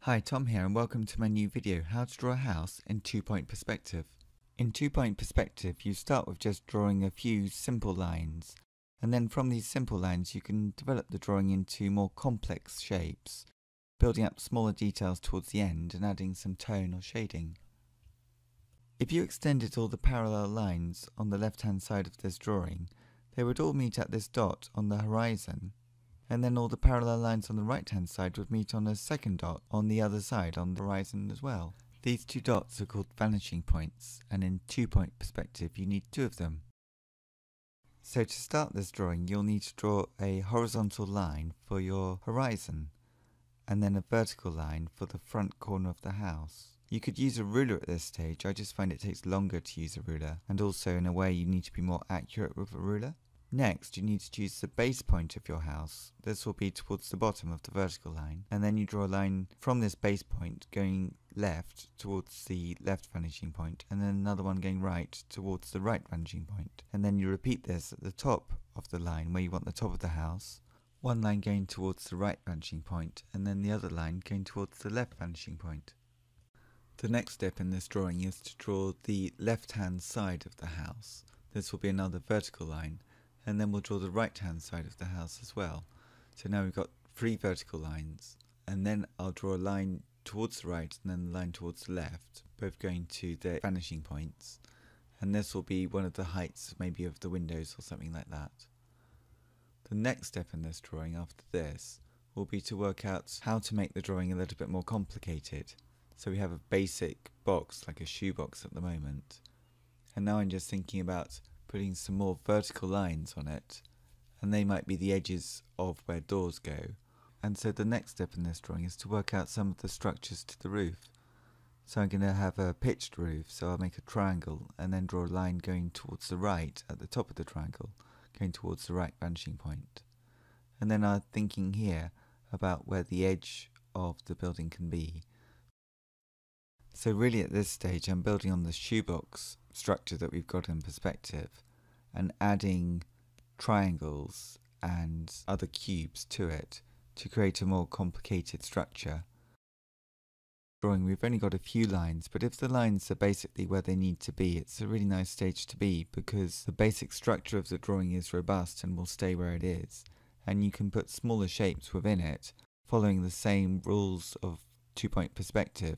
Hi, Tom here and welcome to my new video, how to draw a house in two-point perspective. In two-point perspective, you start with just drawing a few simple lines, and then from these simple lines you can develop the drawing into more complex shapes, building up smaller details towards the end and adding some tone or shading. If you extended all the parallel lines on the left-hand side of this drawing, they would all meet at this dot on the horizon. And then all the parallel lines on the right hand side would meet on a second dot on the other side on the horizon as well. These two dots are called vanishing points, and in two-point perspective you need two of them. So to start this drawing you'll need to draw a horizontal line for your horizon, and then a vertical line for the front corner of the house. You could use a ruler at this stage, I just find it takes longer to use a ruler, and also in a way you need to be more accurate with a ruler. Next, you need to choose the base point of your house. This will be towards the bottom of the vertical line, and then you draw a line from this base point going left towards the left vanishing point, and then another one going right towards the right vanishing point. And then you repeat this at the top of the line where you want the top of the house, one line going towards the right vanishing point, and then the other line going towards the left vanishing point. The next step in this drawing is to draw the left-hand side of the house. This will be another vertical line, and then we'll draw the right hand side of the house as well. So now we've got three vertical lines, and then I'll draw a line towards the right and then a line towards the left, both going to their vanishing points, and this will be one of the heights maybe of the windows or something like that. The next step in this drawing after this will be to work out how to make the drawing a little bit more complicated. So we have a basic box like a shoebox at the moment, and now I'm just thinking about putting some more vertical lines on it, and they might be the edges of where doors go. And so the next step in this drawing is to work out some of the structures to the roof. So I'm going to have a pitched roof, so I'll make a triangle and then draw a line going towards the right at the top of the triangle, going towards the right vanishing point. And then I'm thinking here about where the edge of the building can be. So really at this stage I'm building on the shoebox structure that we've got in perspective and adding triangles and other cubes to it to create a more complicated structure. Drawing, we've only got a few lines, but if the lines are basically where they need to be, it's a really nice stage to be because the basic structure of the drawing is robust and will stay where it is, and you can put smaller shapes within it following the same rules of two-point perspective,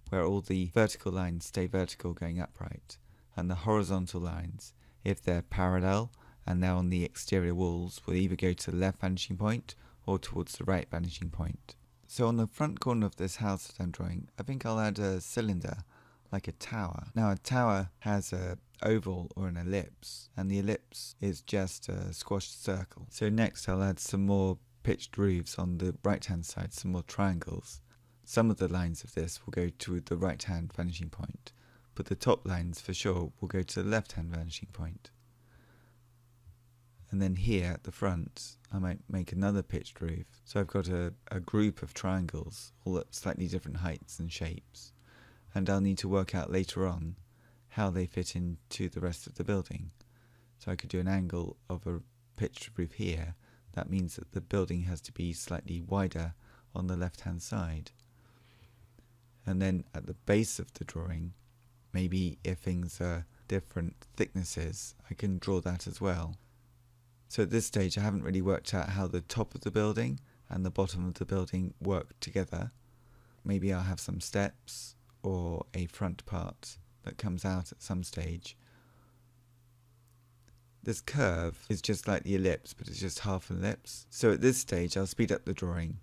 where all the vertical lines stay vertical going upright, and the horizontal lines, if they're parallel and they're on the exterior walls, will either go to the left vanishing point or towards the right vanishing point. So on the front corner of this house that I'm drawing, I think I'll add a cylinder, like a tower. Now a tower has an oval or an ellipse, and the ellipse is just a squashed circle. So next I'll add some more pitched roofs on the right hand side, some more triangles. Some of the lines of this will go to the right hand vanishing point, but the top lines for sure will go to the left hand vanishing point. And then here at the front I might make another pitched roof, so I've got a group of triangles all at slightly different heights and shapes, and I'll need to work out later on how they fit into the rest of the building. So I could do an angle of a pitched roof here. That means that the building has to be slightly wider on the left hand side. And then at the base of the drawing, maybe if things are different thicknesses, I can draw that as well. So at this stage I haven't really worked out how the top of the building and the bottom of the building work together. Maybe I'll have some steps or a front part that comes out at some stage. This curve is just like the ellipse, but it's just half an ellipse. So at this stage I'll speed up the drawing.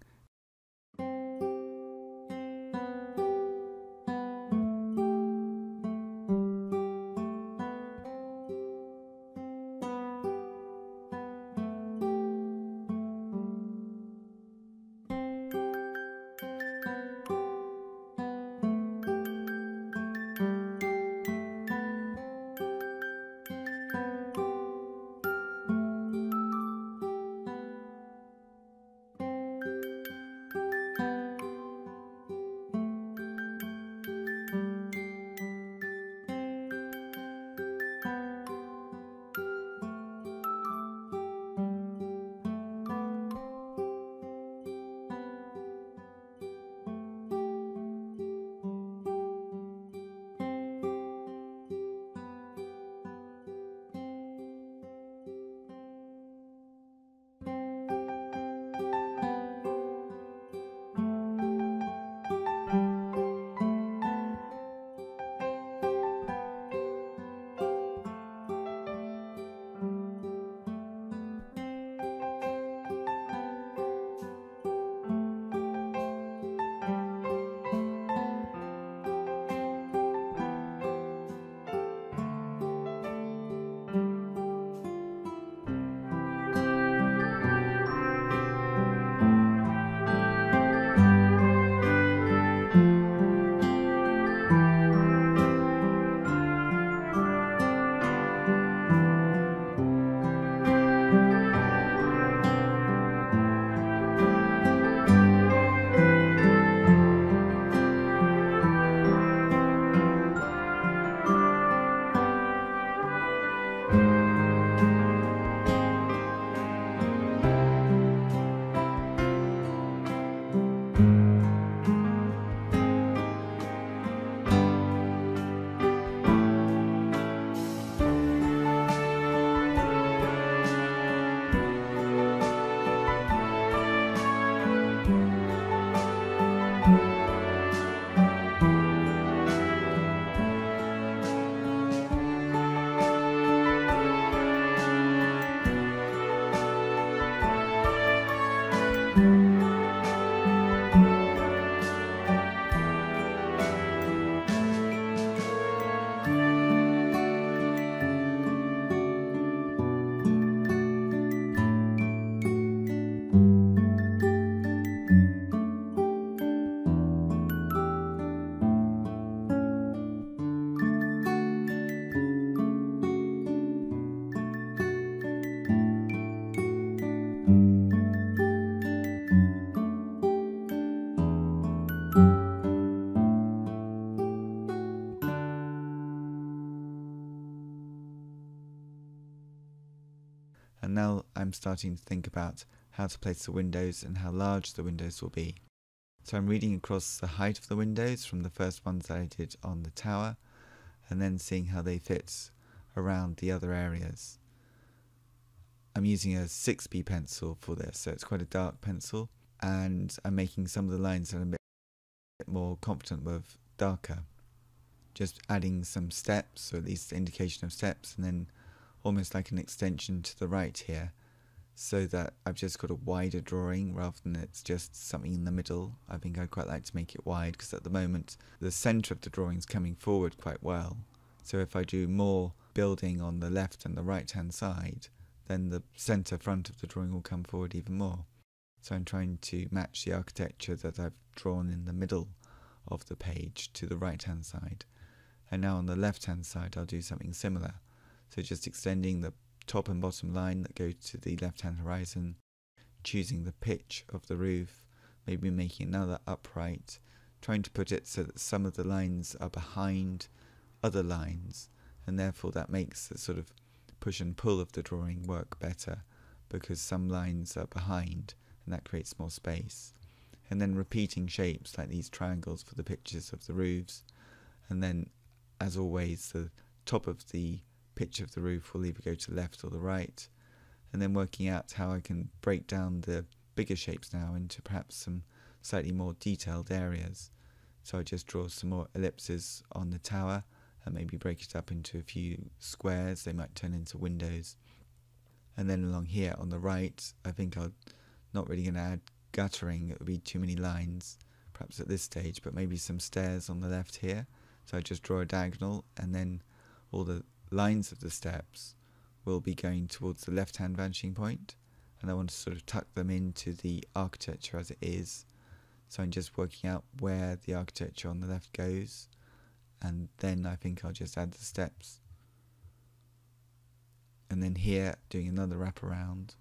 starting to think about how to place the windows and how large the windows will be. So I'm reading across the height of the windows from the first ones that I did on the tower, and then seeing how they fit around the other areas. I'm using a 6B pencil for this, so it's quite a dark pencil, and I'm making some of the lines that I'm a bit more confident with darker. Just adding some steps, or at least the indication of steps, and then almost like an extension to the right here, so that I've just got a wider drawing rather than it's just something in the middle. I think I'd quite like to make it wide, because at the moment the centre of the drawing is coming forward quite well. So if I do more building on the left and the right hand side, then the centre front of the drawing will come forward even more. So I'm trying to match the architecture that I've drawn in the middle of the page to the right hand side. And now on the left hand side I'll do something similar. So just extending the top and bottom line that go to the left hand horizon, choosing the pitch of the roof, maybe making another upright, trying to put it so that some of the lines are behind other lines, and therefore that makes the sort of push and pull of the drawing work better, because some lines are behind and that creates more space. And then repeating shapes like these triangles for the pitches of the roofs, and then as always the top of the pitch of the roof will either go to the left or the right, and then working out how I can break down the bigger shapes now into perhaps some slightly more detailed areas. So I just draw some more ellipses on the tower and maybe break it up into a few squares. They might turn into windows. And then along here on the right, I think I'm not really going to add guttering. It would be too many lines perhaps at this stage, but maybe some stairs on the left here. So I just draw a diagonal, and then all the lines of the steps will be going towards the left hand vanishing point, and I want to sort of tuck them into the architecture as it is. So I'm just working out where the architecture on the left goes, and then I think I'll just add the steps. And then here doing another wraparound,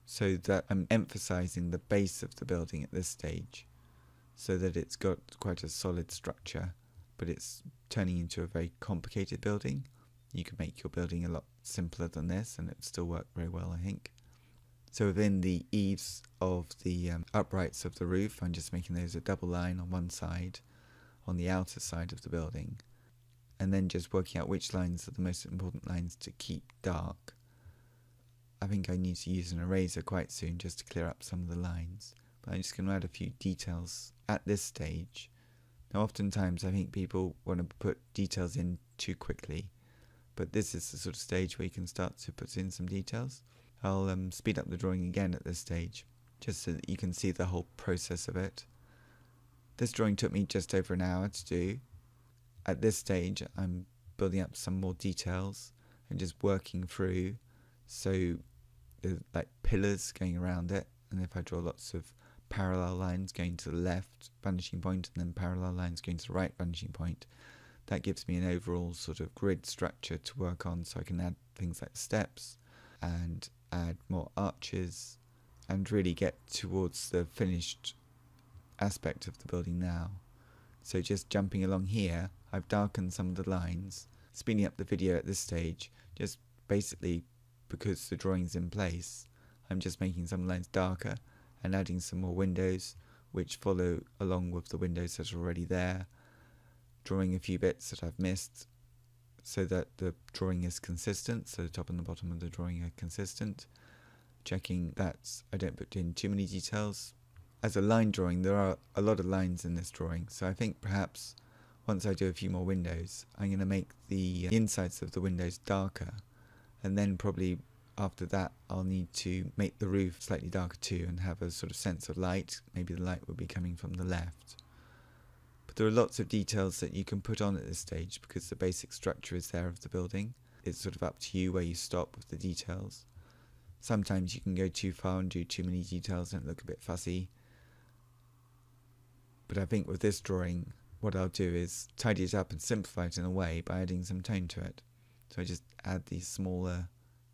so that I'm emphasizing the base of the building at this stage, so that it's got quite a solid structure, but it's turning into a very complicated building. You can make your building a lot simpler than this and it would still work very well, I think. So within the eaves of the uprights of the roof, I'm just making those a double line on one side, on the outer side of the building, and then just working out which lines are the most important lines to keep dark. I think I need to use an eraser quite soon just to clear up some of the lines, but I'm just going to add a few details at this stage. Now oftentimes I think people want to put details in too quickly, but this is the sort of stage where you can start to put in some details. I'll speed up the drawing again at this stage, just so that you can see the whole process of it. This drawing took me just over an hour to do. At this stage I'm building up some more details and just working through, so there's like pillars going around it, and if I draw lots of parallel lines going to the left vanishing point and then parallel lines going to the right vanishing point, that gives me an overall sort of grid structure to work on, so I can add things like steps and add more arches and really get towards the finished aspect of the building now. So just jumping along here, I've darkened some of the lines, speeding up the video at this stage, just basically because the drawing's in place. I'm just making some lines darker and adding some more windows which follow along with the windows that are already there, drawing a few bits that I've missed so that the drawing is consistent, so the top and the bottom of the drawing are consistent, checking that I don't put in too many details. As a line drawing, there are a lot of lines in this drawing, so I think perhaps once I do a few more windows, I'm going to make the insides of the windows darker, and then probably after that I'll need to make the roof slightly darker too and have a sort of sense of light. Maybe the light will be coming from the left. But there are lots of details that you can put on at this stage because the basic structure is there of the building. It's sort of up to you where you stop with the details. Sometimes you can go too far and do too many details and it look a bit fussy. But I think with this drawing, what I'll do is tidy it up and simplify it in a way by adding some tone to it. So I just add these smaller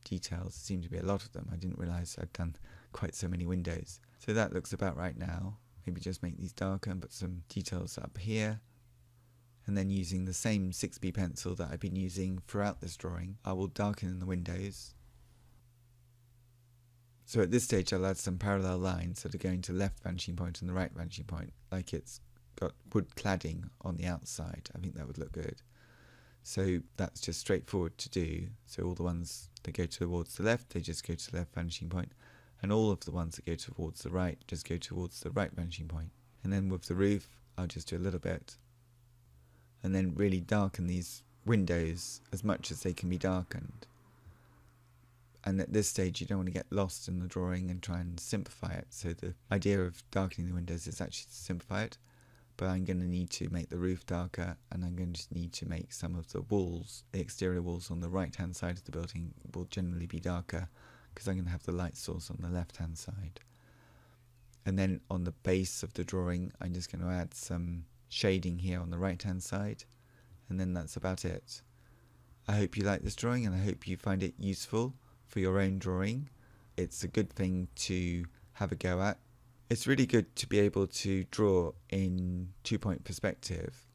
details. There seem to be a lot of them. I didn't realise I'd done quite so many windows. So that looks about right now. Maybe just make these darker and put some details up here. And then using the same 6B pencil that I've been using throughout this drawing, I will darken in the windows. So at this stage I'll add some parallel lines that are going to the left vanishing point and the right vanishing point, like it's got wood cladding on the outside. I think that would look good. So that's just straightforward to do. So all the ones that go towards the left, they just go to the left vanishing point, and all of the ones that go towards the right just go towards the right vanishing point. And then with the roof, I'll just do a little bit, and then really darken these windows as much as they can be darkened. And at this stage you don't want to get lost in the drawing and try and simplify it. So the idea of darkening the windows is actually to simplify it, but I'm going to need to make the roof darker, and I'm going to need to make some of the walls, the exterior walls on the right hand side of the building will generally be darker, because I'm going to have the light source on the left hand side. And then on the base of the drawing I'm just going to add some shading here on the right hand side, and then that's about it. I hope you like this drawing, and I hope you find it useful for your own drawing. It's a good thing to have a go at. It's really good to be able to draw in 2-point perspective,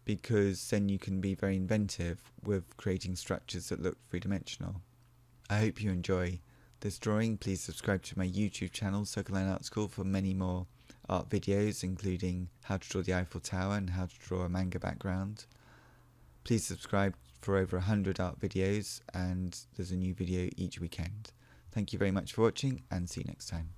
because then you can be very inventive with creating structures that look three-dimensional. I hope you enjoy this drawing. Please subscribe to my YouTube channel, Circle Line Art School, for many more art videos, including how to draw the Eiffel Tower and how to draw a manga background. Please subscribe for over 100 art videos, and there's a new video each weekend. Thank you very much for watching, and see you next time.